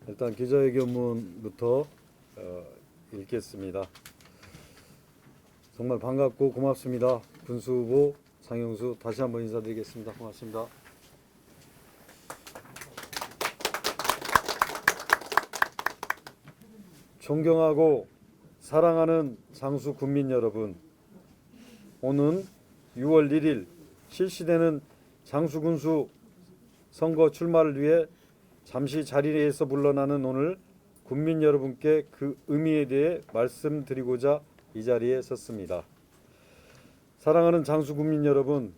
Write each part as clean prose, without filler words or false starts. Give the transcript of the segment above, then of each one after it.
일단 기자회견문부터 읽겠습니다. 정말 반갑고 고맙습니다. 군수후보 장영수 다시 한번 인사드리겠습니다. 고맙습니다. 존경하고 사랑하는 장수 군민 여러분, 오는 6월 1일 실시되는 장수군수 선거 출마를 위해 잠시 자리에서 물러나는 오늘 군민 여러분께 그 의미에 대해 말씀드리고자 이 자리에 섰습니다. 사랑하는 장수 군민 여러분,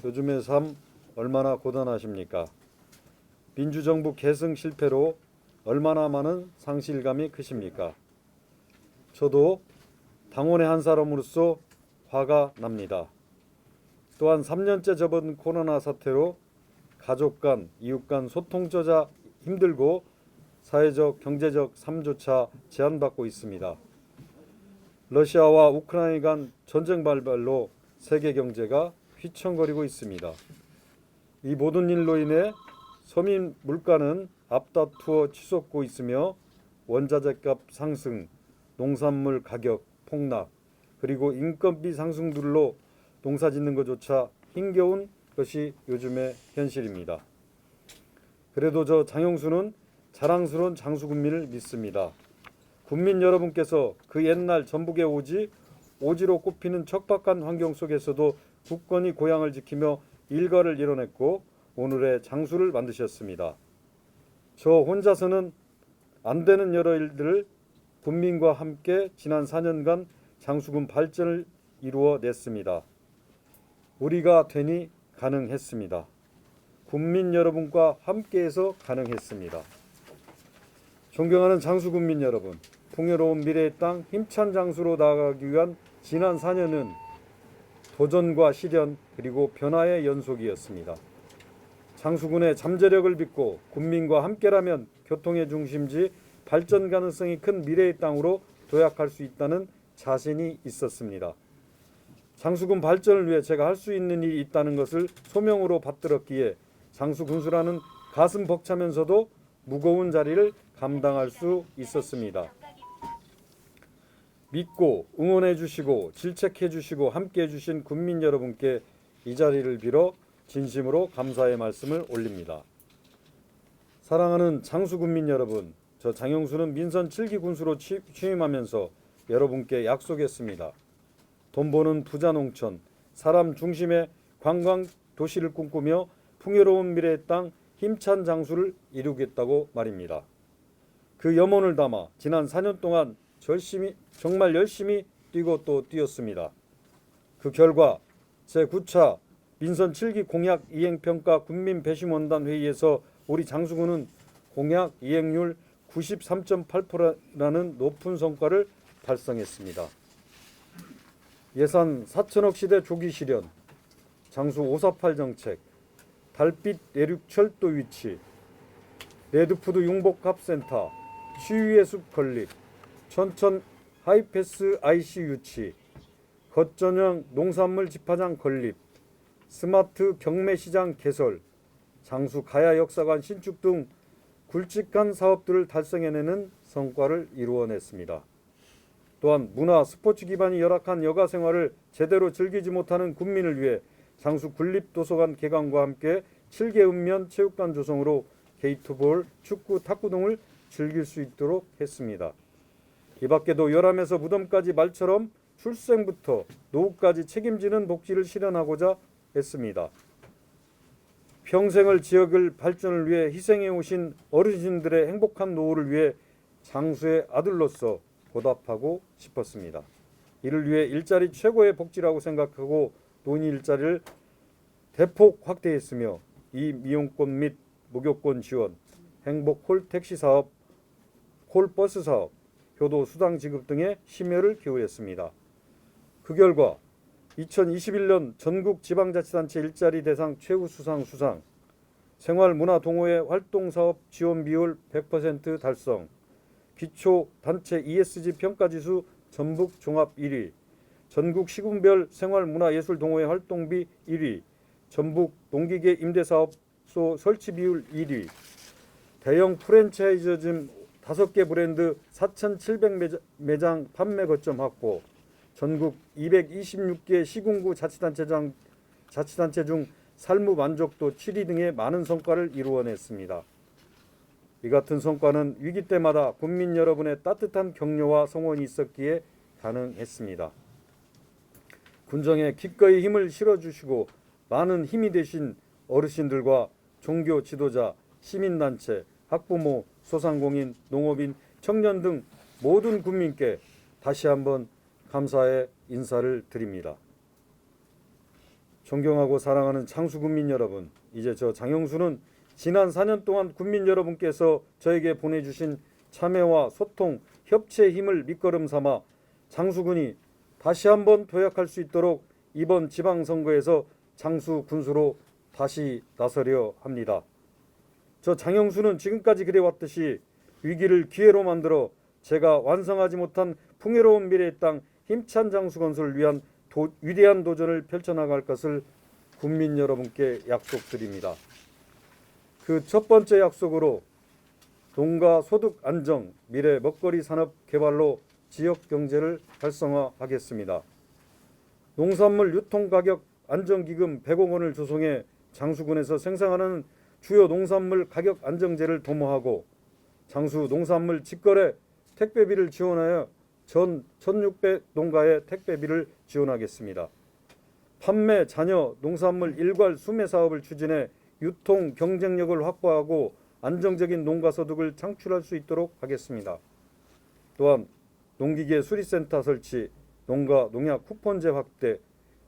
요즘의 삶 얼마나 고단하십니까? 민주정부 계승 실패로 얼마나 많은 상실감이 크십니까? 저도 당원의 한 사람으로서 화가 납니다. 또한 3년째 접은 코로나 사태로 가족 간, 이웃 간 소통조차 힘들고 사회적, 경제적 삶조차 제한받고 있습니다. 러시아와 우크라이나 간 전쟁 발발로 세계 경제가 휘청거리고 있습니다. 이 모든 일로 인해 서민 물가는 앞다투어 치솟고 있으며 원자재값 상승, 농산물 가격 폭락, 그리고 인건비 상승들로 농사 짓는 것조차 힘겨운 것이 요즘의 현실입니다. 그래도 저 장영수는 자랑스러운 장수군민을 믿습니다. 군민 여러분께서 그 옛날 전북의 오지로 꼽히는 척박한 환경 속에서도 굳건히 고향을 지키며 일가를 이뤄냈고 오늘의 장수를 만드셨습니다. 저 혼자서는 안 되는 여러 일들을 군민과 함께 지난 4년간 장수군 발전을 이루어냈습니다. 우리가 되니 가능했습니다. 군민 여러분과 함께해서 가능했습니다. 존경하는 장수군민 여러분, 풍요로운 미래의 땅 힘찬 장수로 나아가기 위한 지난 4년은 도전과 시련 그리고 변화의 연속이었습니다. 장수군의 잠재력을 믿고 군민과 함께라면 교통의 중심지 발전 가능성이 큰 미래의 땅으로 도약할 수 있다는 자신이 있었습니다. 장수군 발전을 위해 제가 할 수 있는 일이 있다는 것을 소명으로 받들었기에 장수군수라는 가슴 벅차면서도 무거운 자리를 감당할 수 있었습니다. 믿고 응원해 주시고 질책해 주시고 함께 해 주신 군민 여러분께 이 자리를 빌어 진심으로 감사의 말씀을 올립니다. 사랑하는 장수군민 여러분, 저 장영수는 민선 7기 군수로 취임하면서 여러분께 약속했습니다. 돈 버는 부자 농촌, 사람 중심의 관광 도시를 꿈꾸며 풍요로운 미래의 땅 힘찬 장수를 이루겠다고 말입니다. 그 염원을 담아 지난 4년 동안 정말 열심히 뛰고 또 뛰었습니다. 그 결과 제9차 민선 7기 공약 이행평가 군민배심원단 회의에서 우리 장수군은 공약 이행률 93.8%라는 높은 성과를 달성했습니다. 예산 4천억 시대 조기 실현, 장수 548 정책, 달빛 내륙 철도 위치, 레드푸드 융복합센터, 시위의 숲 건립, 천천 하이패스 IC 유치, 겉전형 농산물 집화장 건립, 스마트 경매시장 개설, 장수 가야 역사관 신축 등 굵직한 사업들을 달성해내는 성과를 이루어냈습니다. 또한 문화, 스포츠 기반이 열악한 여가 생활을 제대로 즐기지 못하는 군민을 위해 장수 군립도서관 개관과 함께 7개 읍면 체육관 조성으로 게이트볼, 축구, 탁구 등을 즐길 수 있도록 했습니다. 이 밖에도 열암에서 무덤까지 말처럼 출생부터 노후까지 책임지는 복지를 실현하고자 했습니다. 평생을 지역을 발전을 위해 희생해 오신 어르신들의 행복한 노후를 위해 장수의 아들로서 보답하고 싶었습니다. 이를 위해 일자리 최고의 복지라고 생각하고 노인 일자리를 대폭 확대했으며 이 미용권 및 목욕권 지원, 행복 콜 택시 사업, 콜 버스 사업, 효도 수당 지급 등에 심혈을 기울였습니다. 그 결과 2021년 전국 지방자치단체 일자리 대상 최우수상 수상, 생활문화동호회 활동사업 지원 비율 100% 달성, 기초단체 ESG 평가지수 전북 종합 1위, 전국 시군별 생활문화예술동호회 활동비 1위, 전북 농기계 임대사업소 설치 비율 1위, 대형 프랜차이즈점 5개 브랜드 4,700매장 판매 거점 확보, 전국 226개 시군구 자치단체 중 삶의 만족도 7위 등의 많은 성과를 이루어냈습니다. 이 같은 성과는 위기 때마다 국민 여러분의 따뜻한 격려와 성원이 있었기에 가능했습니다. 군정에 기꺼이 힘을 실어주시고 많은 힘이 되신 어르신들과 종교 지도자, 시민단체, 학부모, 소상공인, 농업인, 청년 등 모든 국민께 다시 한번 감사의 인사를 드립니다. 존경하고 사랑하는 장수군민 여러분, 이제 저 장영수는 지난 4년 동안 국민 여러분께서 저에게 보내주신 참여와 소통, 협치의 힘을 밑거름 삼아 장수군이 다시 한번 도약할 수 있도록 이번 지방선거에서 장수 군수로 다시 나서려 합니다. 저 장영수는 지금까지 그래왔듯이 위기를 기회로 만들어 제가 완성하지 못한 풍요로운 미래의 땅 힘찬 장수 건설을 위한 위대한 도전을 펼쳐나갈 것을 국민 여러분께 약속드립니다. 그 첫 번째 약속으로 농가 소득 안정, 미래 먹거리 산업 개발로 지역 경제를 활성화하겠습니다. 농산물 유통가격 안정기금 100억 원을 조성해 장수군에서 생산하는 주요 농산물 가격 안정제를 도모하고 장수 농산물 직거래 택배비를 지원하여 전 1600 농가에 택배비를 지원하겠습니다. 판매 잔여 농산물 일괄 수매 사업을 추진해 유통 경쟁력을 확보하고 안정적인 농가 소득을 창출할 수 있도록 하겠습니다. 또한 농기계 수리센터 설치, 농가 농약 쿠폰제 확대,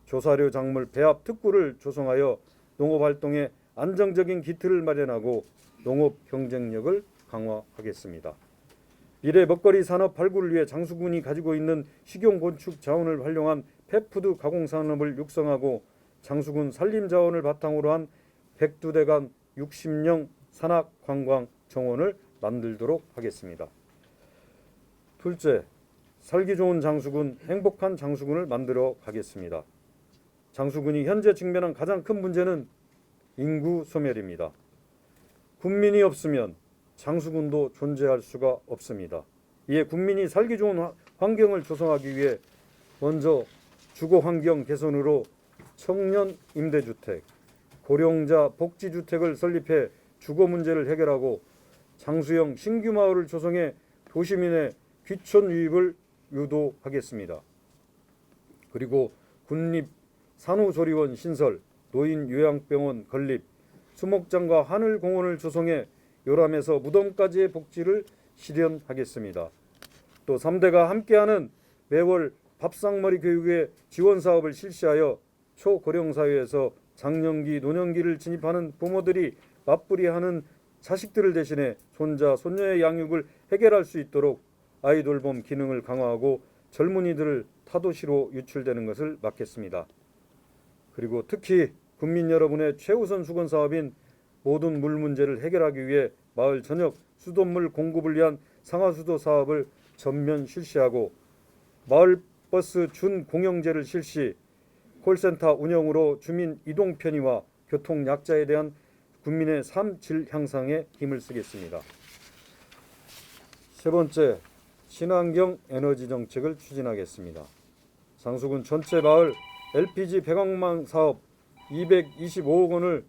조사료 작물 배합 특구를 조성하여 농업활동에 안정적인 기틀을 마련하고 농업 경쟁력을 강화하겠습니다. 미래 먹거리 산업 발굴을 위해 장수군이 가지고 있는 식용 건축 자원을 활용한 펫푸드 가공 산업을 육성하고 장수군 산림 자원을 바탕으로 한 백두대간 60령 산악 관광 정원을 만들도록 하겠습니다. 둘째, 살기 좋은 장수군, 행복한 장수군을 만들어 가겠습니다. 장수군이 현재 직면한 가장 큰 문제는 인구 소멸입니다. 국민이 없으면 장수군도 존재할 수가 없습니다. 이에 국민이 살기 좋은 환경을 조성하기 위해 먼저 주거 환경 개선으로 청년 임대주택, 고령자 복지주택을 설립해 주거 문제를 해결하고 장수형 신규 마을을 조성해 도시민의 귀촌 유입을 유도하겠습니다. 그리고 군립 산후조리원 신설, 노인 요양병원 건립, 수목장과 하늘공원을 조성해 요람에서 무덤까지의 복지를 실현하겠습니다. 또 3대가 함께하는 매월 밥상머리 교육의 지원 사업을 실시하여 초고령사회에서 장년기, 노년기를 진입하는 부모들이 맞벌이하는 자식들을 대신해 손자, 손녀의 양육을 해결할 수 있도록 아이돌봄 기능을 강화하고 젊은이들을 타도시로 유출되는 것을 막겠습니다. 그리고 특히 국민 여러분의 최우선 수건 사업인 모든 물 문제를 해결하기 위해 마을 전역 수돗물 공급을 위한 상하수도 사업을 전면 실시하고 마을버스 준공영제를 실시, 콜센터 운영으로 주민 이동 편의와 교통 약자에 대한 국민의 삶 질 향상에 힘을 쓰겠습니다. 세 번째, 친환경 에너지 정책을 추진하겠습니다. 장수군 전체 마을 LPG 배관망 사업 225억 원을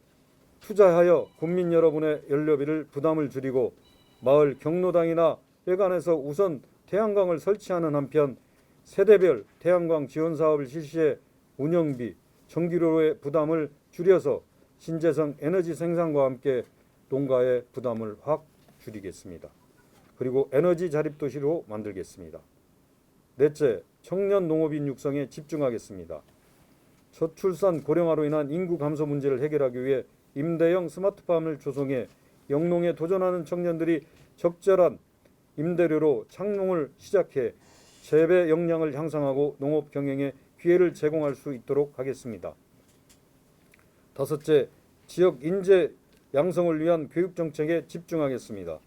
투자하여 국민 여러분의 연료비를 부담을 줄이고 마을 경로당이나 회관에서 우선 태양광을 설치하는 한편 세대별 태양광 지원 사업을 실시해 운영비, 전기료의 부담을 줄여서 신재생 에너지 생산과 함께 농가의 부담을 확 줄이겠습니다. 그리고 에너지 자립 도시로 만들겠습니다. 넷째, 청년 농업인 육성에 집중하겠습니다. 저출산 고령화로 인한 인구 감소 문제를 해결하기 위해 임대형 스마트팜을 조성해 영농에 도전하는 청년들이 적절한 임대료로 창농을 시작해 재배 역량을 향상하고 농업 경영에 기회를 제공할 수 있도록 하겠습니다. 다섯째, 지역 인재 양성을 위한 교육 정책에 집중하겠습니다.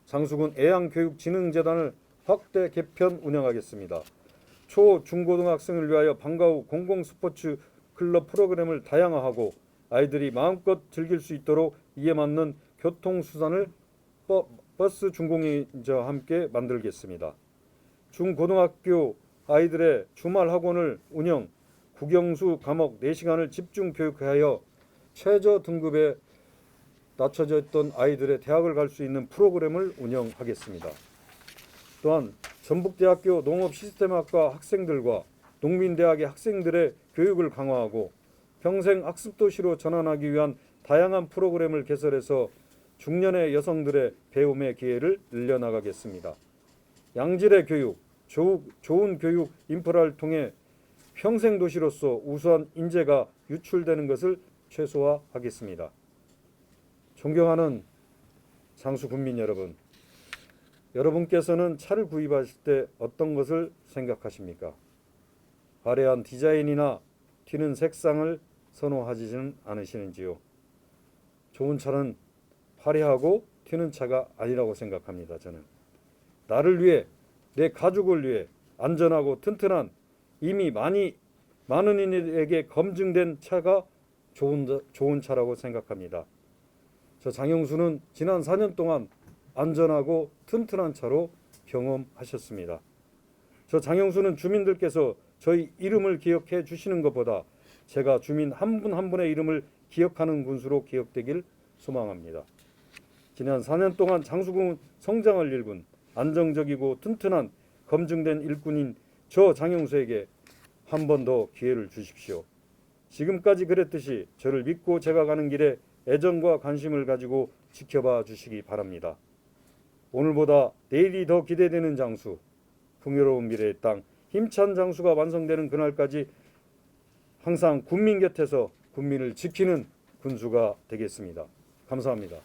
장수군 애양교육진흥재단을 확대 개편 운영하겠습니다. 초, 중고등학생을 위하여 방과 후 공공스포츠 클럽 프로그램을 다양화하고 아이들이 마음껏 즐길 수 있도록 이에 맞는 교통수단을 버스 준공인자와 함께 만들겠습니다. 중고등학교 아이들의 주말 학원을 운영, 국영수 과목 4시간을 집중 교육하여 최저 등급에 낮춰져 있던 아이들의 대학을 갈 수 있는 프로그램을 운영하겠습니다. 또한 전북대학교 농업시스템학과 학생들과 농민대학의 학생들의 교육을 강화하고 평생 학습도시로 전환하기 위한 다양한 프로그램을 개설해서 중년의 여성들의 배움의 기회를 늘려나가겠습니다. 양질의 교육, 좋은 교육 인프라를 통해 평생 도시로서 우수한 인재가 유출되는 것을 최소화하겠습니다. 존경하는 장수 군민 여러분, 여러분께서는 차를 구입하실 때 어떤 것을 생각하십니까? 화려한 디자인이나 튀는 색상을 선호하지는 않으시는지요? 좋은 차는 화려하고 튀는 차가 아니라고 생각합니다. 저는 나를 위해, 내 가족을 위해 안전하고 튼튼한, 이미 많은 이들에게 검증된 차가 좋은 차라고 생각합니다. 저 장영수는 지난 4년 동안 안전하고 튼튼한 차로 경험하셨습니다. 저 장영수는 주민들께서 저희 이름을 기억해 주시는 것보다 제가 주민 한 분 한 분의 이름을 기억하는 군수로 기억되길 소망합니다. 지난 4년 동안 장수군 성장을 일군 안정적이고 튼튼한 검증된 일꾼인 저 장영수에게 한 번 더 기회를 주십시오. 지금까지 그랬듯이 저를 믿고 제가 가는 길에 애정과 관심을 가지고 지켜봐 주시기 바랍니다. 오늘보다 내일이 더 기대되는 장수, 풍요로운 미래의 땅, 힘찬 장수가 완성되는 그날까지 항상 군민 곁에서 군민을 지키는 군수가 되겠습니다. 감사합니다.